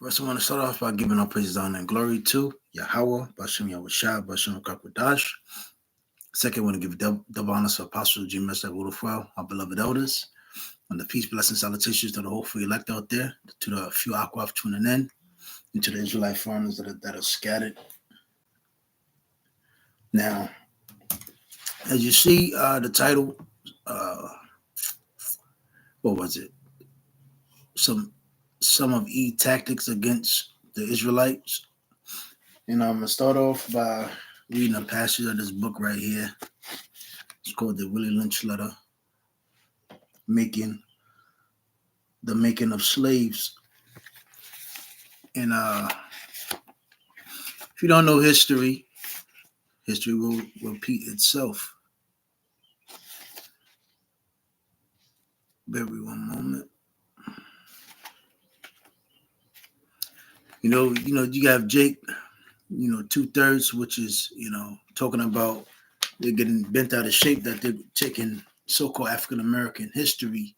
First, I want to start off by giving our praises, honor, and glory to Yahweh, Bashem Yahushua, Bashem Kakwadash. Second, I want to give double honors to Apostle Jim Mester Woodfell, our beloved elders, and the peace, blessings, salutations to the hopeful elect out there, to the few Aquaf tuning in, and to the Israelite foreigners that are scattered. Now, as you see, the title, what was it? Some of E tactics against the Israelites. And I'm gonna start off by reading a passage of this book right here. It's called the Willie Lynch Letter, Making of Slaves. And if you don't know history will repeat itself. Bear with me one moment. You have Jake, 2/3, which is, talking about they're getting bent out of shape, that they're taking so-called African American history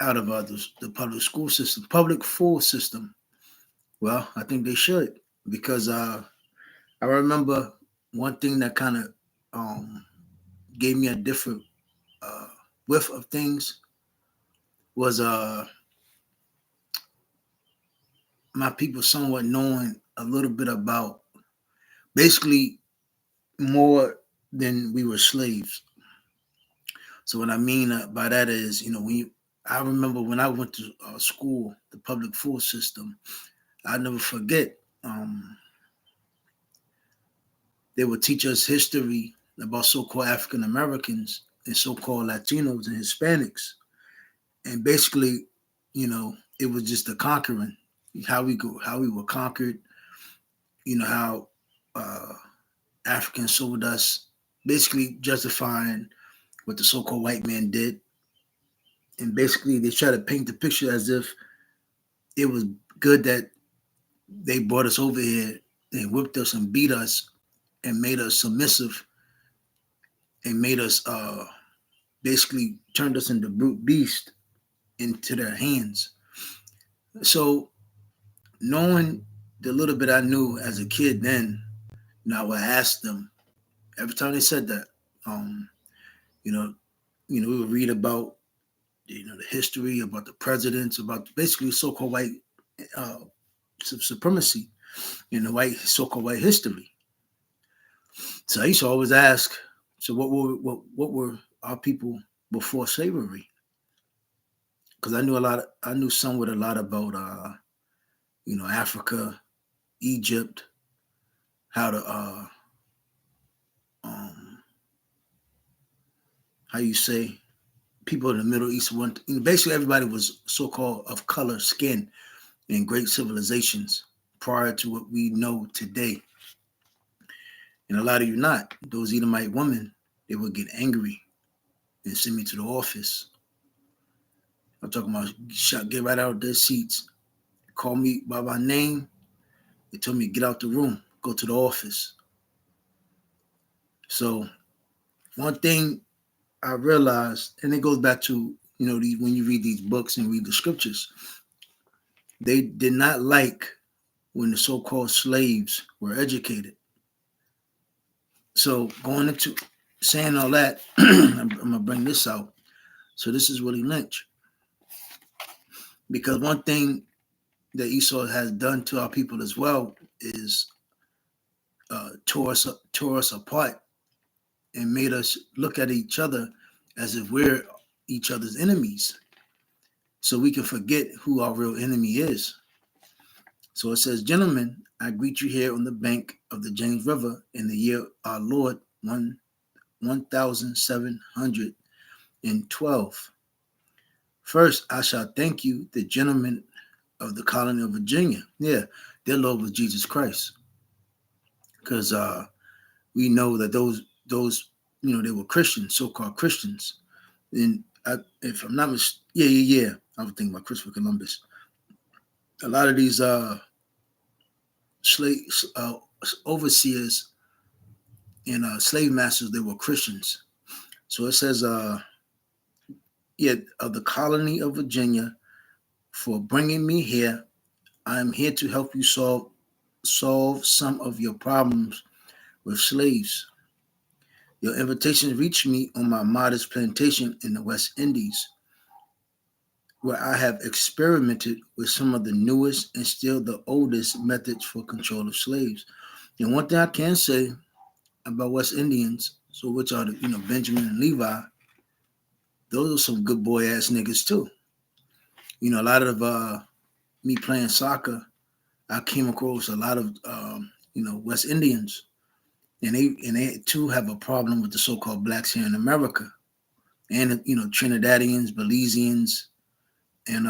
out of the public school system, public full system. Well, I think they should, because I remember one thing that kind of gave me a different whiff of things was my people somewhat knowing a little bit about, basically, more than we were slaves. So what I mean by that is, I remember when I went to school, the public full system, I'll never forget. They would teach us history about so-called African Americans and so-called Latinos and Hispanics, and basically, it was just the conquering, how we were conquered. How Africans sold us, basically justifying what the so-called white man did. And basically they try to paint the picture as if it was good that they brought us over here and whipped us and beat us and made us submissive and made us basically turned us into brute beast into their hands. So knowing the little bit I knew as a kid then, I would ask them every time they said that, we would read about, the history, about the presidents, about basically so-called white supremacy in the so-called white history. So I used to always ask, so what were our people before slavery? Because I knew somewhat a lot about Africa, Egypt, how to how you say, people in the Middle East basically everybody was so-called of color, skin, in great civilizations prior to what we know today. And a lot of you not. Those Edomite women, they would get angry and send me to the office. I'm talking about get right out of their seats, call me by my name. They told me to get out the room, go to the office. So one thing I realized, and it goes back to, when you read these books and read the scriptures, they did not like when the so-called slaves were educated. So going into saying all that, I'm going to bring this out. So this is Willie Lynch. Because one thing that Esau has done to our people as well is tore us apart and made us look at each other as if we're each other's enemies. So we can forget who our real enemy is. So it says, gentlemen, I greet you here on the bank of the James River in the year our Lord 1712. First, I shall thank you, the gentlemen of the colony of Virginia. Yeah, their Lord was Jesus Christ. Because we know that those they were Christians, so-called Christians. And if I'm not mistaken, I was thinking about Christopher Columbus. A lot of these slave overseers and slave masters, they were Christians. So it says, of the colony of Virginia, for bringing me here I am here to help you solve some of your problems with slaves. Your invitation reached me on my modest plantation in the West Indies, where I have experimented with some of the newest and still the oldest methods for control of slaves. And one thing I can say about West Indians, so which are the, Benjamin and Levi, those are some good boy ass niggas too. A lot of me playing soccer, I came across a lot of West Indians, and they too have a problem with the so-called blacks here in America, and Trinidadians, Belizeans, and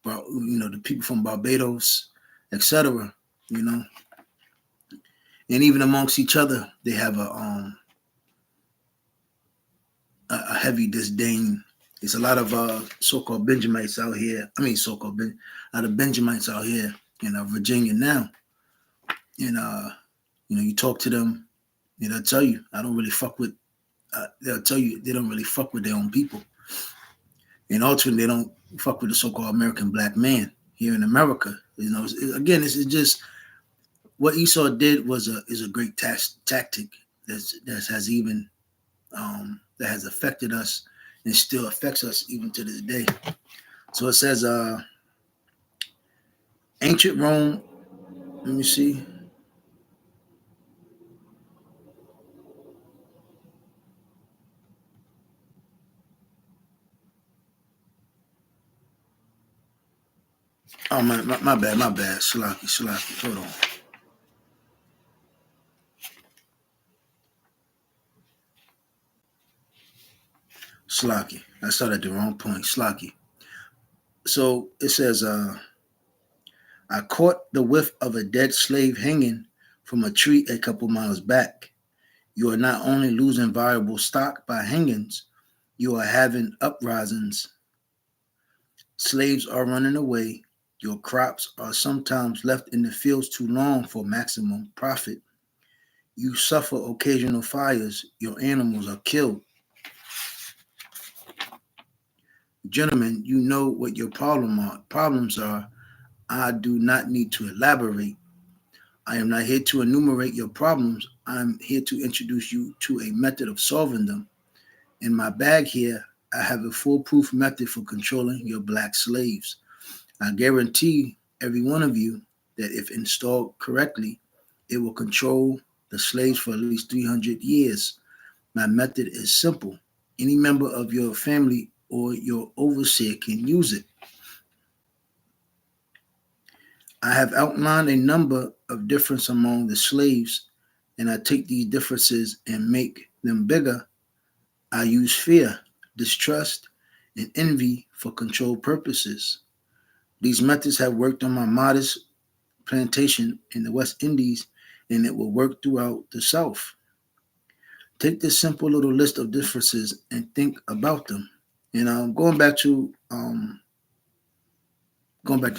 the people from Barbados, etc. You know, and even amongst each other, they have a heavy disdain. There's a lot of so-called Benjamites out here. I mean, a lot of Benjamites out here in Virginia now. And you talk to them, they'll tell you, I don't really fuck with. They'll tell you they don't really fuck with their own people, and ultimately they don't fuck with the so-called American black man here in America. Again, this is just what Esau did is a great tactic that has even that has affected us and still affects us even to this day. So it says, ancient Rome. Let me see. Oh my bad, my bad. Slaki. Hold on. Slaki. I started at the wrong point. Slaki. So it says, I caught the whiff of a dead slave hanging from a tree a couple miles back. You are not only losing valuable stock by hangings, you are having uprisings. Slaves are running away. Your crops are sometimes left in the fields too long for maximum profit. You suffer occasional fires. Your animals are killed. Gentlemen, you know what your problems are. I do not need to elaborate. I am not here to enumerate your problems. I'm here to introduce you to a method of solving them. In my bag here, I have a foolproof method for controlling your black slaves. I guarantee every one of you that if installed correctly, it will control the slaves for at least 300 years. My method is simple. Any member of your family or your overseer can use it. I have outlined a number of differences among the slaves, and I take these differences and make them bigger. I use fear, distrust, and envy for control purposes. These methods have worked on my modest plantation in the West Indies, and it will work throughout the South. Take this simple little list of differences and think about them. And going back to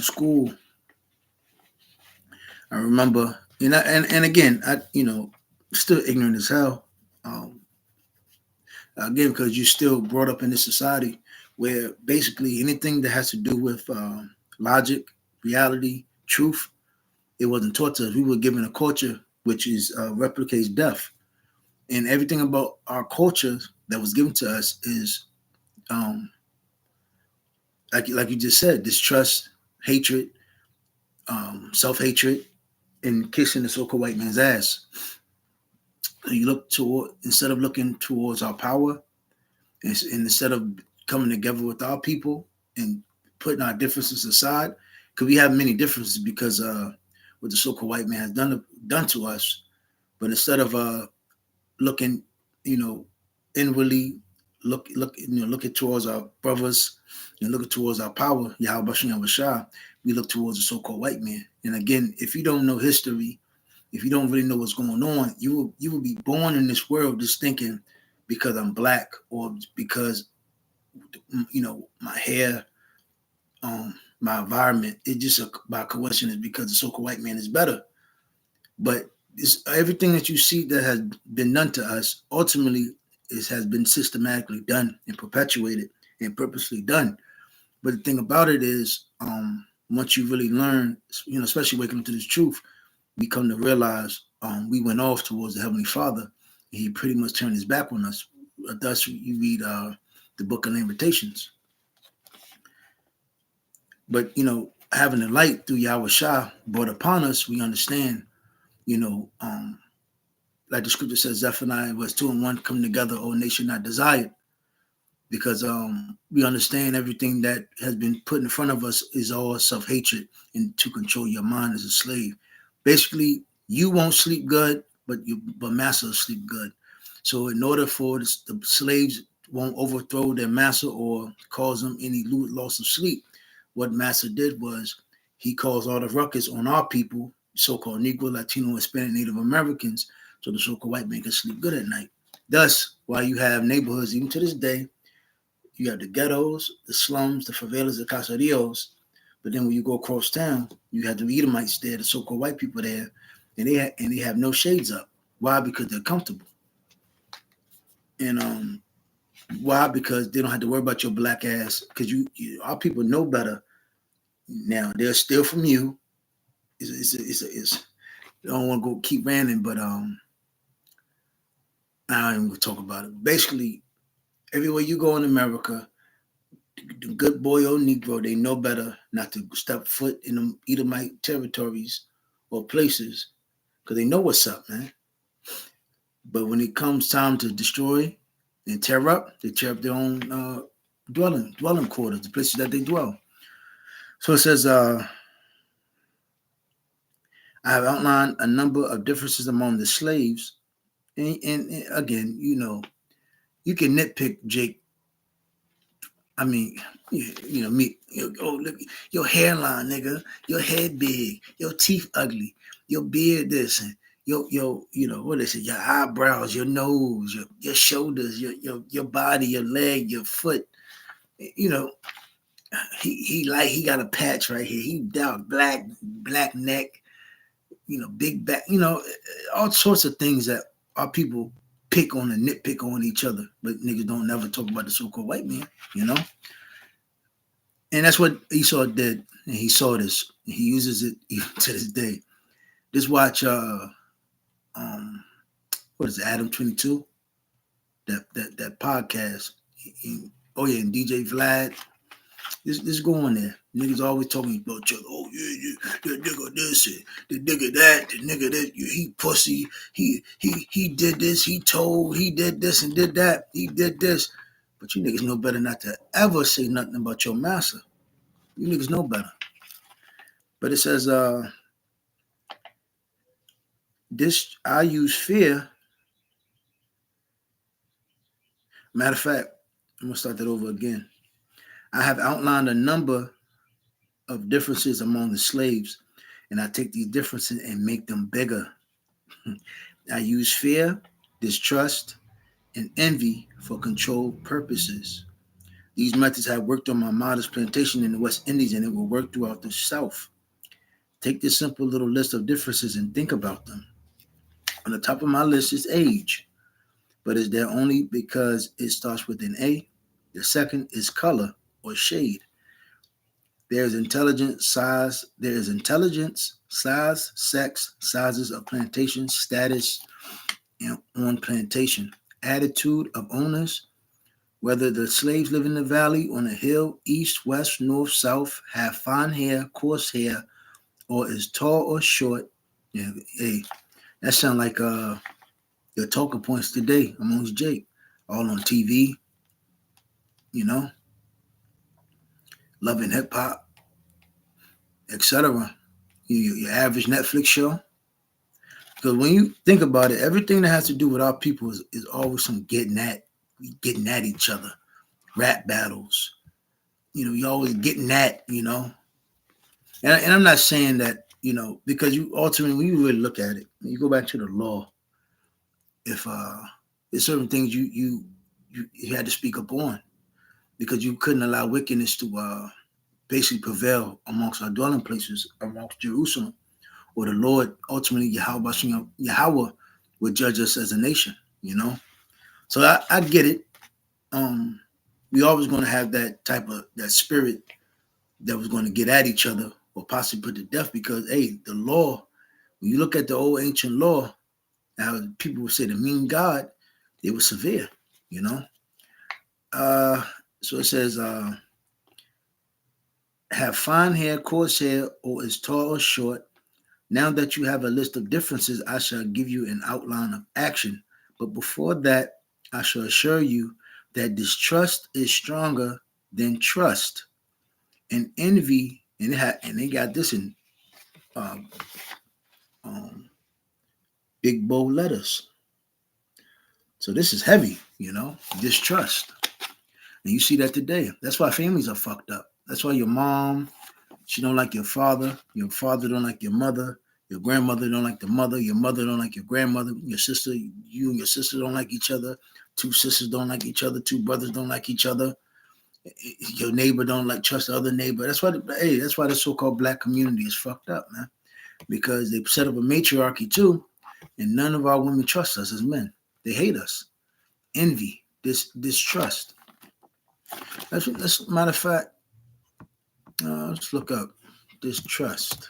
school, I remember, and again, I still ignorant as hell. Um, Again, because you're still brought up in this society where basically anything that has to do with logic, reality, truth, it wasn't taught to us. We were given a culture which is replicates death, and everything about our culture that was given to us is um, like you just said, distrust, hatred, self-hatred, and kissing the so-called white man's ass. You look toward instead of looking towards our power, and instead of coming together with our people and putting our differences aside, because we have many differences because what the so-called white man has done to us. But instead of looking, inwardly, looking towards our brothers and looking towards our power, Yahweh Bashem Bashar, we look towards the so-called white man. And again, if you don't know history, if you don't really know what's going on, you will be born in this world just thinking because I'm black or because my hair, my environment, it's just by coincidence because the so-called white man is better. But everything that you see that has been done to us ultimately has been systematically done and perpetuated and purposely done. But the thing about it is, once you really learn, especially waking up to this truth, we come to realize we went off towards the Heavenly Father, and He pretty much turned His back on us. Thus, you read the Book of Lamentations. But having the light through Yahweh Shah brought upon us, we understand. Like the scripture says, Zephaniah verse 2 and 1, come together, O nation not desired, because we understand everything that has been put in front of us is all self-hatred and to control your mind as a slave. Basically, you won't sleep good, but master will sleep good. So in order for the slaves won't overthrow their master or cause them any loss of sleep, what master did was he caused all the ruckus on our people, so-called Negro, Latino, Hispanic, Native Americans, so the so-called white man can sleep good at night. Thus, while you have neighborhoods, even to this day, you have the ghettos, the slums, the favelas, the caseríos, but then when you go across town, you have the Edomites there, the so-called white people there, and they have no shades up. Why? Because they're comfortable. And why? Because they don't have to worry about your black ass. Because our people know better. Now they'll steal from you. It's I don't want to go keep ranting, but I don't even gonna talk about it. Basically, everywhere you go in America, the good boy or Negro, they know better not to step foot in them Edomite territories or places because they know what's up, man. But when it comes time to destroy and tear up, they tear up their own dwelling quarters, the places that they dwell. So it says, I have outlined a number of differences among the slaves. And again, you can nitpick, Jake. I mean, me. Oh, look, your hairline, nigga. Your head big. Your teeth ugly. Your beard this and what they say? Your eyebrows, your nose, your shoulders, your body, your leg, your foot. He got a patch right here. He dark black neck. Big back. All sorts of things that our people pick on and nitpick on each other, but niggas don't never talk about the so-called white man. And that's what Esau did, and he saw this. He uses it even to this day. Just watch, what is it, Adam 22? That podcast. And DJ Vlad. This go on there. Niggas always talking about each other. Oh yeah, the nigga this, and the nigga that, the nigga that. He pussy. He did this. He did this and did that. He did this. But you niggas know better not to ever say nothing about your master. You niggas know better. But it says, I use fear. Matter of fact, I'm going to start that over again. I have outlined a number of differences among the slaves, and I take these differences and make them bigger. I use fear, distrust, and envy for control purposes. These methods have worked on my modest plantation in the West Indies, and it will work throughout the South. Take this simple little list of differences and think about them. On the top of my list is age, but it's there only because it starts with an A. The second is color or shade. There is intelligence, size, sex, sizes of plantation, status on plantation, attitude of owners, whether the slaves live in the valley, on a hill, east, west, north, south, have fine hair, coarse hair, or is tall or short. Yeah, hey, that sound like your talking points today amongst Jake, all on TV, loving hip hop, etc. Your average Netflix show. Because when you think about it, everything that has to do with our people is always some getting at each other, rap battles. You always getting at, and I'm not saying that, because you ultimately, when you really look at it, when you go back to the law, if there's certain things you had to speak up on, because you couldn't allow wickedness to basically prevail amongst our dwelling places, amongst Jerusalem, or the Lord, ultimately Yahweh would judge us as a nation, So I get it. We always going to have that type of that spirit that was going to get at each other or possibly put to death because, hey, the law, when you look at the old ancient law, now people would say the mean God, it was severe, you know. Uh, so it says, have fine hair, coarse hair, or is tall or short. Now that you have a list of differences, I shall give you an outline of action. But before that, I shall assure you that distrust is stronger than trust, and envy, and they got this in um, um, big bold letters. So this is heavy, distrust. And you see that today. That's why families are fucked up. That's why your mom, she don't like your father don't like your mother, your grandmother don't like the mother, your mother don't like your grandmother, your sister, you and your sister don't like each other, two sisters don't like each other, two brothers don't like each other, your neighbor don't like trust the other neighbor. That's why the so-called black community is fucked up, man. Because they set up a matriarchy too, and none of our women trust us as men. They hate us. Envy, distrust. Let's matter of fact, let's look up distrust.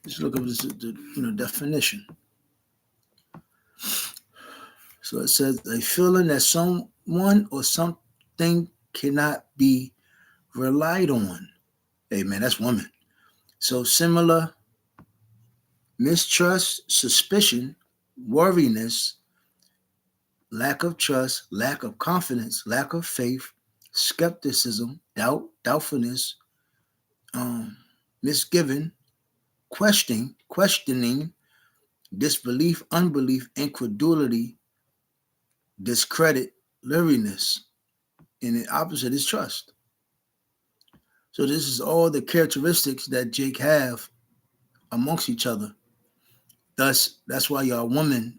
Let's look up the definition. So it says a feeling that someone or something cannot be relied on. Hey man, that's woman. So similar mistrust, suspicion, worriness, lack of trust, lack of confidence, lack of faith, skepticism, doubt, doubtfulness, misgiving, questioning, disbelief, unbelief, incredulity, discredit, leeriness. And the opposite is trust. So this is all the characteristics that Jake have amongst each other. Thus, that's why y'all women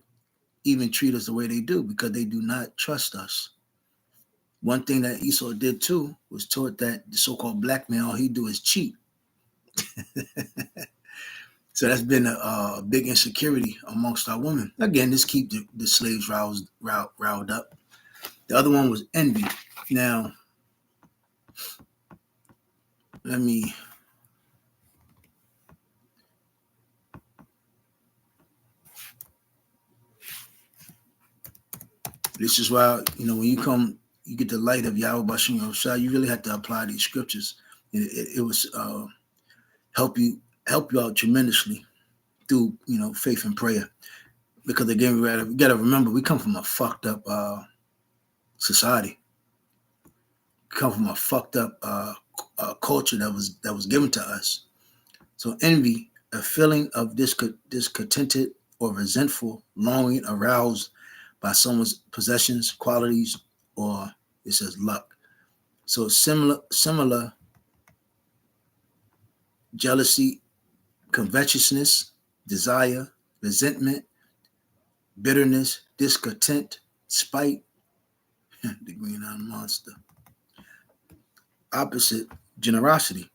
even treat us the way they do, because they do not trust us. One thing that Esau did too was taught that the so-called black man, all he do is cheat. So that's been a big insecurity amongst our women. Again, this keep the slaves riled up. The other one was envy. Now, let me. This is why, when you get the light of Yahweh Bashim Yoshai, you really have to apply these scriptures. It was help you out tremendously through faith and prayer. Because again, we gotta remember, we come from a fucked up society. We come from a fucked up culture that was given to us. So envy, a feeling of discontented or resentful longing aroused by someone's possessions, qualities, or it says luck. So similar jealousy, covetousness, desire, resentment, bitterness, discontent, spite, the green-eyed monster. Opposite, generosity.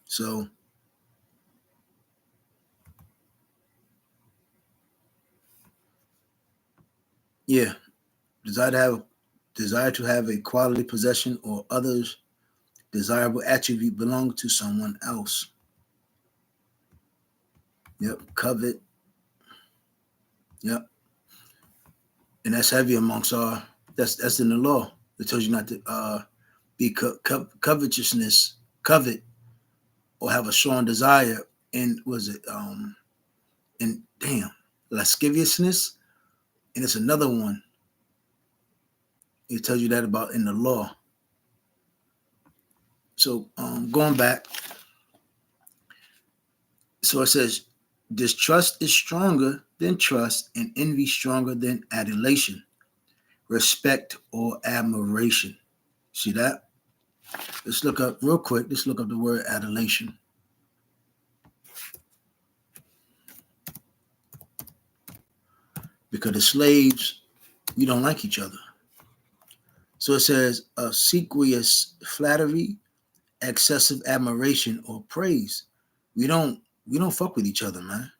So yeah, desire to have a quality possession or others desirable attribute belong to someone else. Yep, covet. Yep, and that's heavy amongst our. That's in the law. It tells you not to be covetousness, covet, or have a strong desire. And was it and damn lasciviousness? And it's another one. It tells you that about in the law. So going back, so it says distrust is stronger than trust, and envy stronger than adulation, respect, or admiration. See that? Let's look up real quick. Let's look up the word adulation. Because the slaves, we don't like each other. So it says obsequious flattery, excessive admiration, or praise. We don't fuck with each other, man.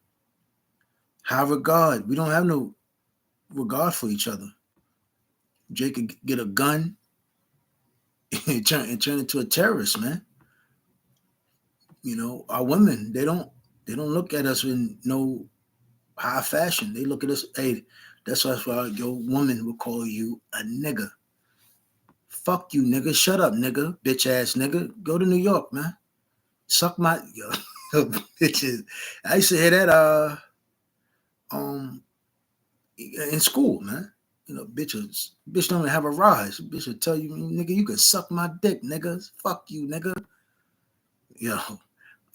High regard. We don't have no regard for each other. Jake could get a gun turn into a terrorist, man. Our women, they don't look at us in no high fashion. They look at us, hey, why your woman will call you a nigga. Fuck you, nigga. Shut up, nigga. Bitch ass nigga. Go to New York, man. Suck my bitches. I used to hear that um in school, man. Bitch don't even have a rise. Bitch will tell you, nigga, you can suck my dick, nigga. Fuck you, nigga. Yo.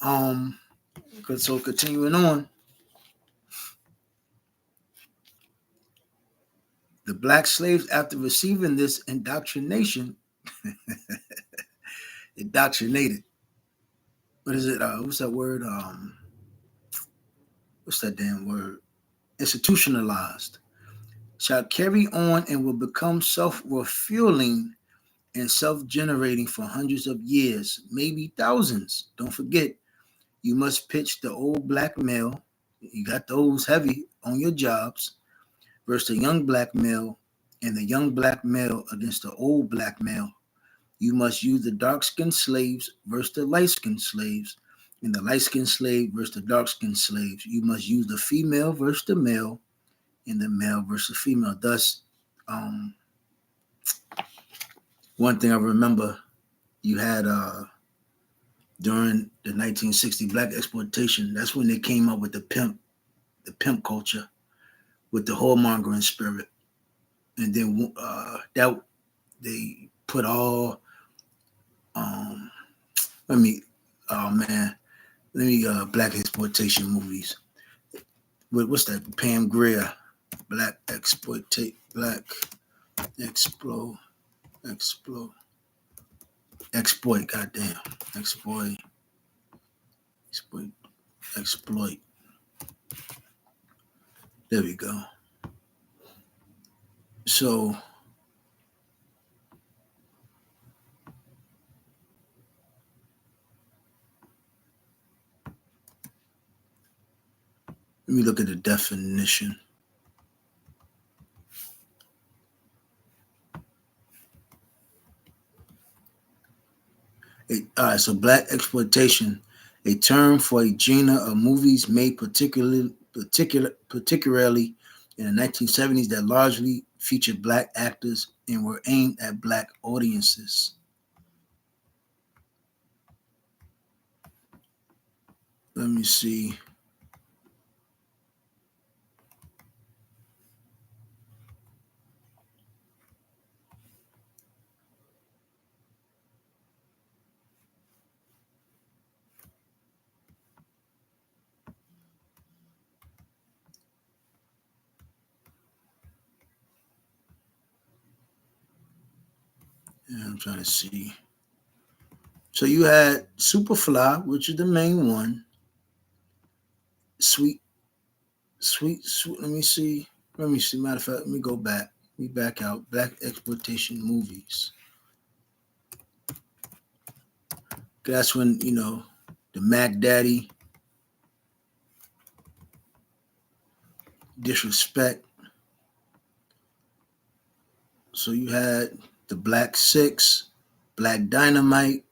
Um, so continuing on, the black slaves, after receiving this indoctrination, indoctrinated. What is it? What's that word? What's that damn word? Institutionalized. Shall carry on and will become self-refueling and self-generating for hundreds of years, maybe thousands. Don't forget, you must pitch the old black male. You got those heavy on your jobs versus the young black male, and the young black male against the old black male. You must use the dark-skinned slaves versus the light-skinned slaves, and the light-skinned slave versus the dark-skinned slaves. You must use the female versus the male, and the male versus the female. Thus, one thing I remember, you had during the 1960 black exploitation. That's when they came up with the pimp culture, with the whoremongering spirit, and then that they put all let me oh man let me black exploitation movies. What's that? Pam Grier, black exploit, explode, explode, exploit. Goddamn, exploit, exploit. There we go. So let me look at the definition. All right, so black exploitation, a term for a genre of movies made particularly in the 1970s that largely featured black actors and were aimed at black audiences. Let me see. Yeah, I'm trying to see. So you had Superfly, which is the main one. Sweet. Let me see. Matter of fact, let me go back. Let me back out. Black exploitation movies. That's when, the Mac Daddy, Disrespect. So you had the Black Six, Black Dynamite.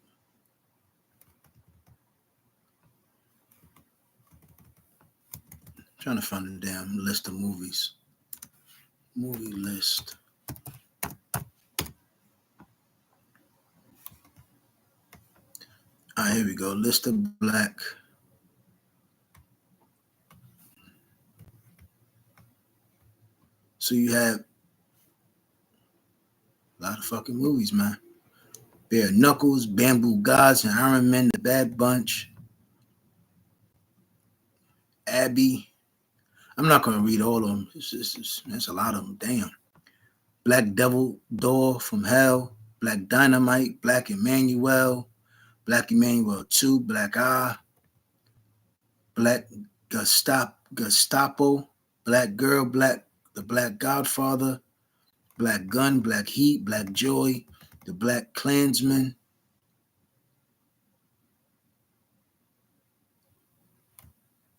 I'm trying to find a damn list of movies. Movie list. All right, here we go. List of black. So you have a lot of fucking movies, man. Bare Knuckles, Bamboo Gods, and Iron Man, The Bad Bunch, Abby. I'm not going to read all of them. There's a lot of them. Damn. Black Devil, Door from Hell, Black Dynamite, Black Emmanuel, Black Emmanuel 2, Black Eye, Black Gestapo, Black Girl, The Black Godfather, Black Gun, Black Heat, Black Joy, The Black Klansman.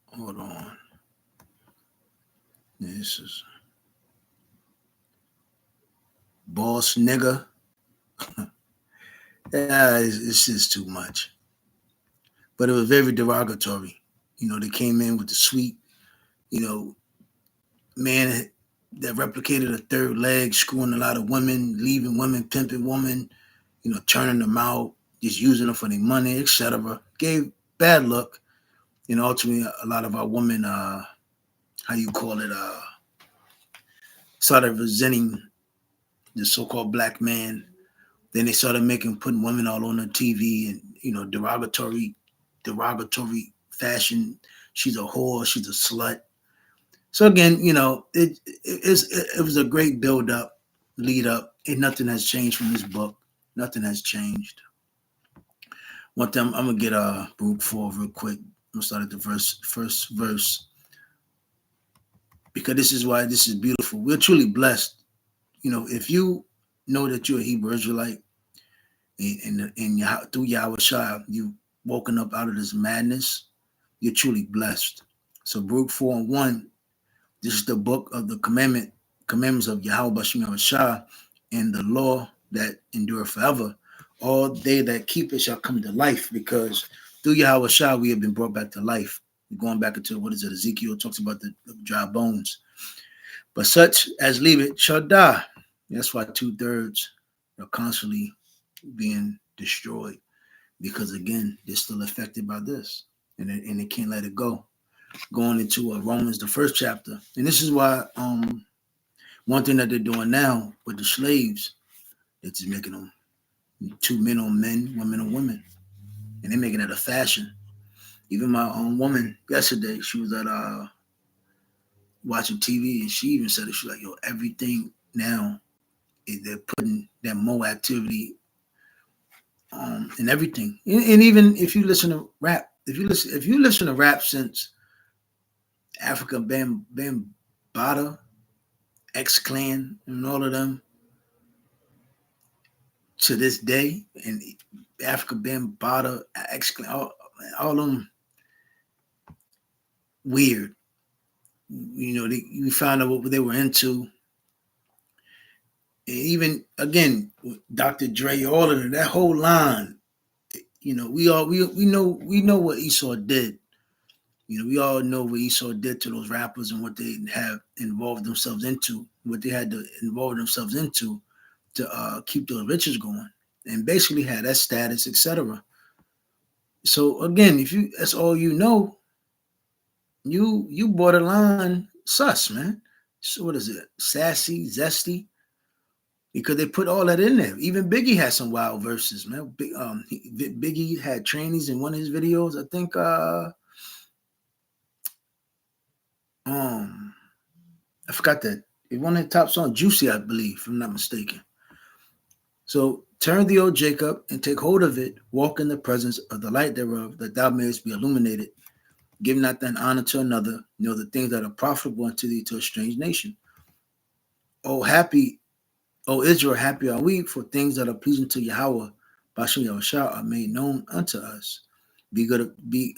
Hold on. This is Boss Nigga. Yeah, it's just too much. But it was very derogatory. They came in with the sweet, you know, man that replicated a third leg, screwing a lot of women, leaving women, pimping women, turning them out, just using them for their money, etc. Gave bad look. Ultimately, a lot of our women, how you call it, started resenting the so-called black man. Then they started putting women all on the TV and derogatory fashion. She's a whore. She's a slut. So again, it was a great build up, lead up, and nothing has changed from this book. Nothing has changed. One thing I'm gonna get Baruch 4 real quick. I'm gonna start at the first verse, because this is why this is beautiful. We're truly blessed. If you know that you're a Hebrew Israelite, and through Yahweh Shai, you've woken up out of this madness, you're truly blessed. So Baruch 4:1, this is the book of the commandments of Yahweh Bashim Shai, and the law that endure forever. All they that keep it shall come to life, because through Yahweh Shai we have been brought back to life. Going back into, what is it, Ezekiel talks about the dry bones. But such as leave it shall die. That's why 2/3 are constantly being destroyed, because again, they're still affected by this, and they can't let it go. Going into Romans, the first chapter, and this is why one thing that they're doing now with the slaves, they're just making them 2 men on men, 1 man on women, and they're making it a fashion. Even my own woman yesterday, she was at watching TV, and she even said it. She's like, "Yo, everything now, they're putting that Mo activity and everything." And even if you listen to rap, if you listen to rap since Africa Bambaataa, X Clan, and all of them to this day, and Africa Bambaataa, X Clan, all of them weird. You found out what they were into. And even again, Dr. Dre, all of that whole line. We know what Esau did. We all know what Esau did to those rappers and what they have involved themselves into, what they had to involve themselves into to keep those riches going, and basically had that status, etc. So again, if that's all you borderline sus, man. So what is it? Sassy, zesty, because they put all that in there. Even Biggie had some wild verses, man. Biggie had trannies in one of his videos. I think I forgot that. One of the top songs, Juicy, I believe, if I'm not mistaken. So turn thee, O Jacob, and take hold of it. Walk in the presence of the light thereof, that thou mayest be illuminated. Give not thine honor to another, nor the things that are profitable unto thee to a strange nation. O happy, O Israel, happy are we, for things that are pleasing to Yahweh, Bashem Yahushua, are made known unto us. Be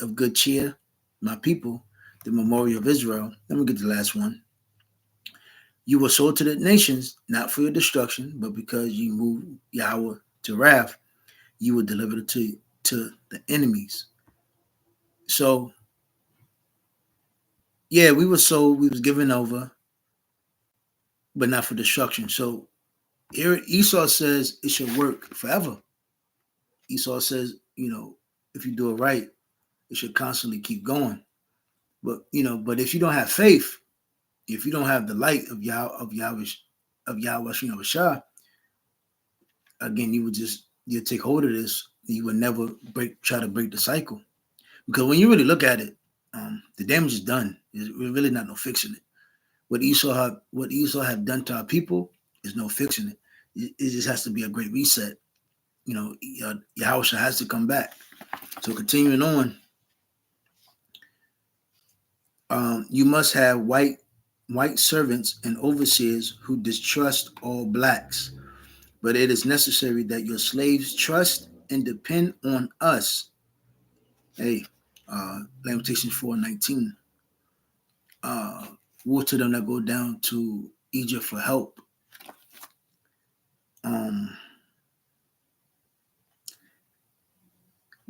of good cheer, my people, the memorial of Israel. Let me get the last one. You were sold to the nations, not for your destruction, but because you moved Yahweh to wrath, you were delivered to the enemies. So, yeah, we were sold, we was given over, but not for destruction. So here Esau says it should work forever. Esau says, if you do it right, it should constantly keep going. But if you don't have faith, if you don't have the light of Yahweh Shah, again, you take hold of this, and you would never try to break the cycle. Because when you really look at it, the damage is done. There's really not no fixing it. What Esau have done to our people is no fixing it. It just has to be a great reset. Yahweh has to come back. So continuing on, you must have white servants and overseers who distrust all blacks. But it is necessary that your slaves trust and depend on us. Hey, Lamentations 4:19. Woe to them that go down to Egypt for help.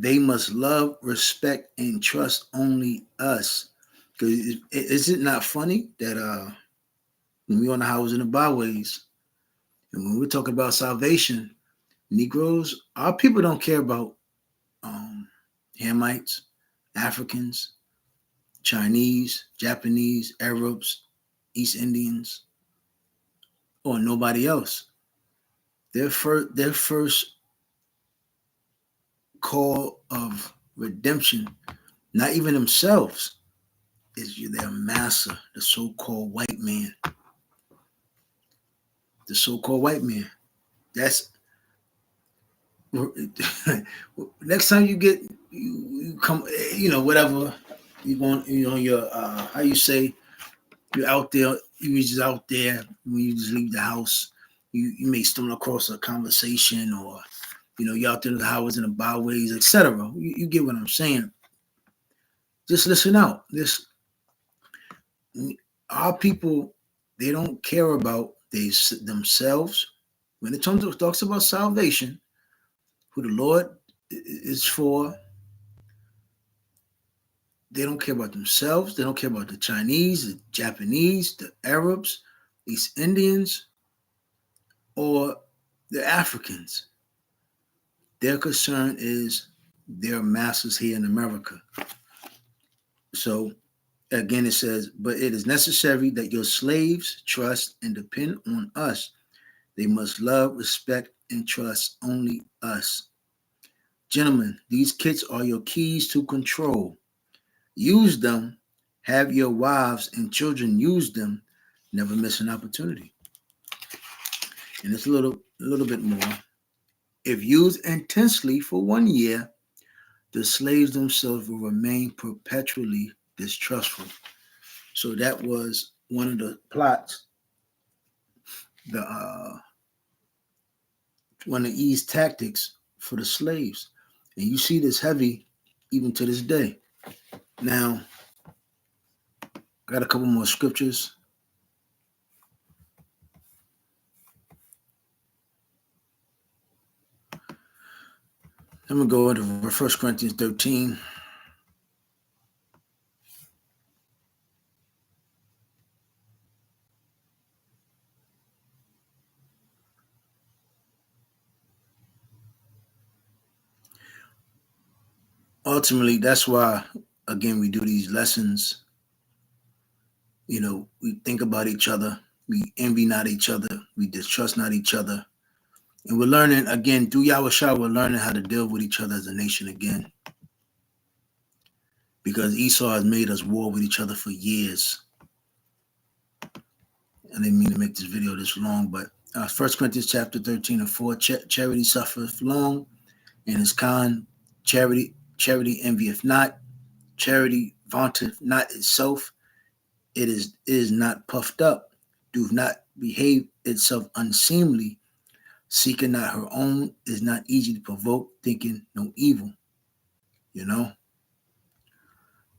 They must love, respect, and trust only us. Because is it not funny that when we on the highways and the byways, and when we're talking about salvation, Negroes, our people don't care about Hamites, Africans, Chinese, Japanese, Arabs, East Indians, or nobody else. Their first call of redemption, not even themselves, is their master, the so-called white man. The so-called white man. That's next time you come, whatever you going, your how you say, you're out there, you just out there when you just leave the house, you may stumble across a conversation, or you're out there in the highways and the byways, etc. You get what I'm saying. Just listen out. Our people, they don't care about themselves. When it talks about salvation, who the Lord is for, they don't care about themselves. They don't care about the Chinese, the Japanese, the Arabs, East Indians, or the Africans. Their concern is their masters here in America. So again, it says, but it is necessary that your slaves trust and depend on us. They must love, respect, and trust only us. Gentlemen, these kits are your keys to control. Use them. Have your wives and children use them. Never miss an opportunity. And it's a little bit more. If used intensely for 1 year, the slaves themselves will remain perpetually distrustful. So that was one of the plots, one of Eve's tactics for the slaves. And you see this heavy even to this day. Now, I got a couple more scriptures. I'm going to go into 1 Corinthians 13. Ultimately, that's why, again, we do these lessons. We think about each other. We envy not each other. We distrust not each other. And we're learning, again, through Yahushua, we're learning how to deal with each other as a nation again. Because Esau has made us war with each other for years. I didn't mean to make this video this long, but 1 Corinthians chapter 13 and 4, charity suffereth long and is kind. Charity envieth not. Charity vaunteth not itself. It is not puffed up. Doth not behave itself unseemly. Seeking not her own. Is not easy to provoke. Thinking no evil.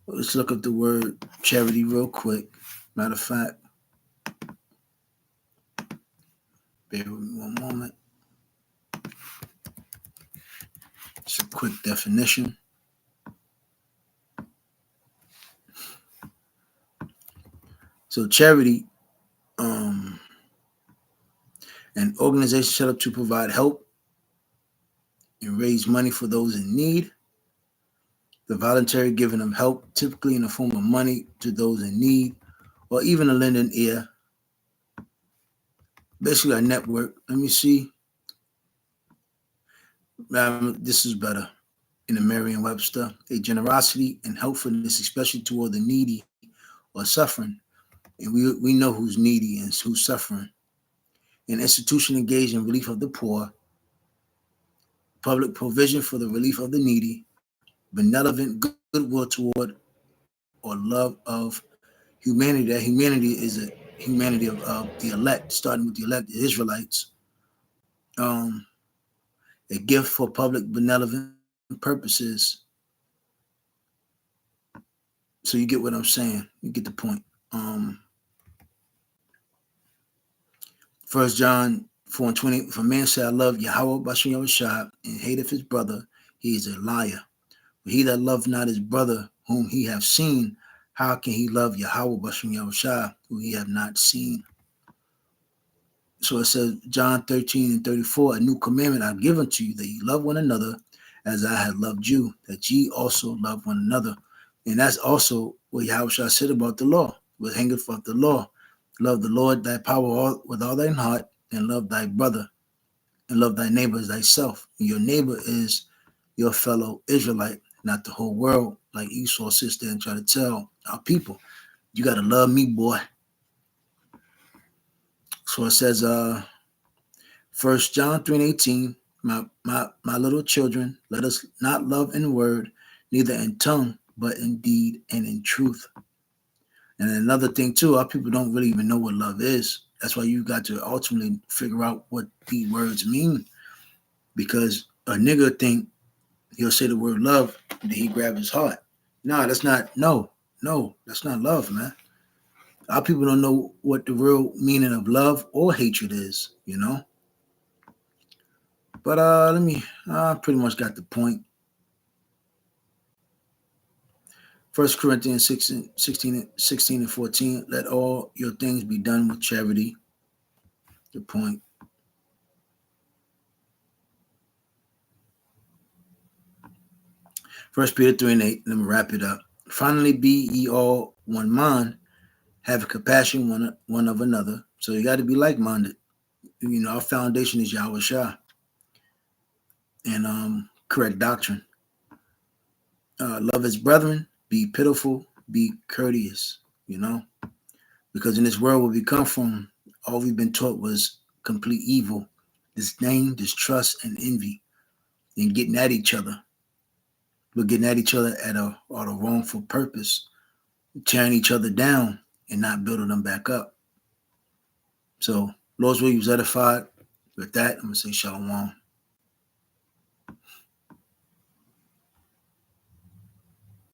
Let's look up the word charity real quick. Matter of fact, bear with me one moment. It's a quick definition. So charity, an organization set up to provide help and raise money for those in need. The voluntary giving of help, typically in the form of money to those in need, or even a lending ear. Basically a network. Let me see. This is better. In the Merriam-Webster, a generosity and helpfulness, especially toward the needy or suffering. And we know who's needy and who's suffering. An institution engaged in relief of the poor, public provision for the relief of the needy, benevolent goodwill toward or love of humanity. That humanity is a humanity of the elect, starting with the elect, the Israelites. A gift for public benevolent purposes. So you get what I'm saying. You get the point. 1 John 4:20. If a man say I love Yahweh Bashem Yahushua and hateth his brother, he is a liar. But he that loveth not his brother whom he hath seen, how can he love Yahweh Bashem Yahushua, who he have not seen? So it says, John 13:34, a new commandment I give unto you, that ye love one another as I have loved you, that ye also love one another. And that's also what Yahushua said about the law, what hangeth forth the law. Love the Lord thy power with all thine heart, and love thy brother, and love thy neighbor as thyself. And your neighbor is your fellow Israelite, not the whole world, like Esau sits there and try to tell our people. You got to love me, boy. So it says, 1 John 3:18, my little children, let us not love in word, neither in tongue, but in deed and in truth. And another thing too, our people don't really even know what love is. That's why you got to ultimately figure out what these words mean. Because a nigga think he'll say the word love, and then he grab his heart. Nah, that's not, no, that's not love, man. Our people don't know what the real meaning of love or hatred is, you know? But I pretty much got the point. 1 Corinthians 16 and 14, let all your things be done with charity. The point. 1 Peter 3 and 8, let me wrap it up. Finally, be ye all one mind, have compassion one of another. So you got to be like-minded. You know, our foundation is Yahweh Shah and correct doctrine. Love his brethren, be pitiful, be courteous, you know, because in this world where we come from, all we've been taught was complete evil, disdain, distrust, and envy, and getting at each other. We're getting at each other at a wrongful purpose, tearing each other down and not building them back up. So, Lord's will, you was edified. With that, I'm going to say shalom.